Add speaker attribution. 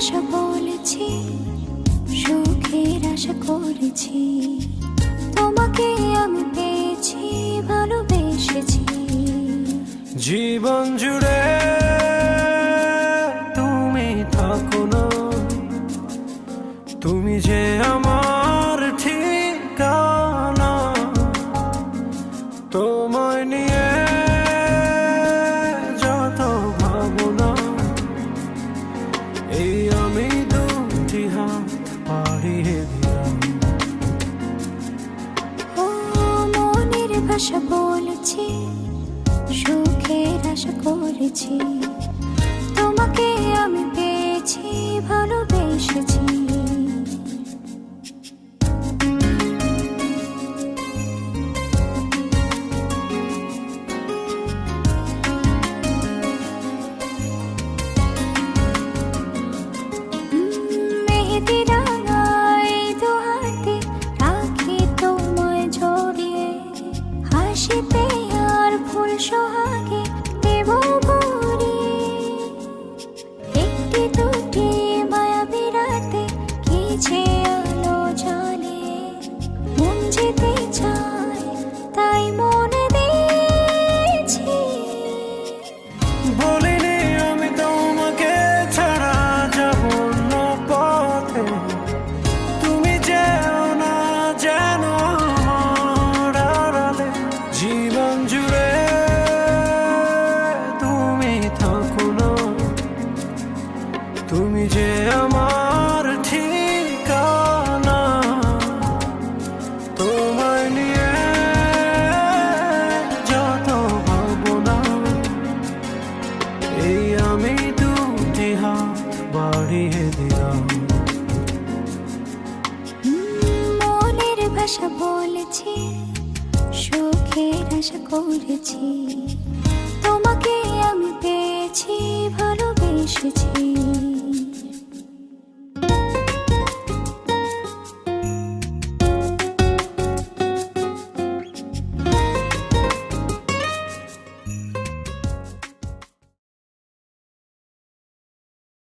Speaker 1: ভাষা বলেছি, সুখের আশা করেছি, তোমাকে আমি পেয়েছি, ভালোবেসেছি।
Speaker 2: জীবন জুড়ে তুমি থাকো না, তুমি যে আমার ঠিকানা। তোমায় নিয়ে যত ভাবনা, এই আমি দুটি হাত বাড়িয়ে দিলাম।
Speaker 1: ও মনের ভাষা বলেছি, সুখের আশা করেছি, তোমাকে আমি পেয়েছি, ভালোবেসেছি। মেহেদি রাঙায় দুহাতে রাখি তোমায় জড়িয়ে, হাসিতে আর ফুল সোহাগে দেব ভরিয়ে। একটি দুটি মায়াবী রাতে কিছু আলো জ্বালিয়ে, মন যেতে চায় তাই মনে দিয়েছি।
Speaker 2: বলিনি আমি তোমাকে ছাড়া যাব না পথে, তুমি যেও না যেন আমার আড়ালে। জীবন জুড়ে তুমি থাকো না, তুমি যে আমার ঠিকানা। তোমায় নিয়ে যত ভাবনা, এই আমি দুটি হাত বাড়িয়ে দিলাম।
Speaker 1: মনের ভাষা বলেছি, সুখের আশা করেছি, তোমাকে আমি পেয়েছি, ভালোবেসেছি।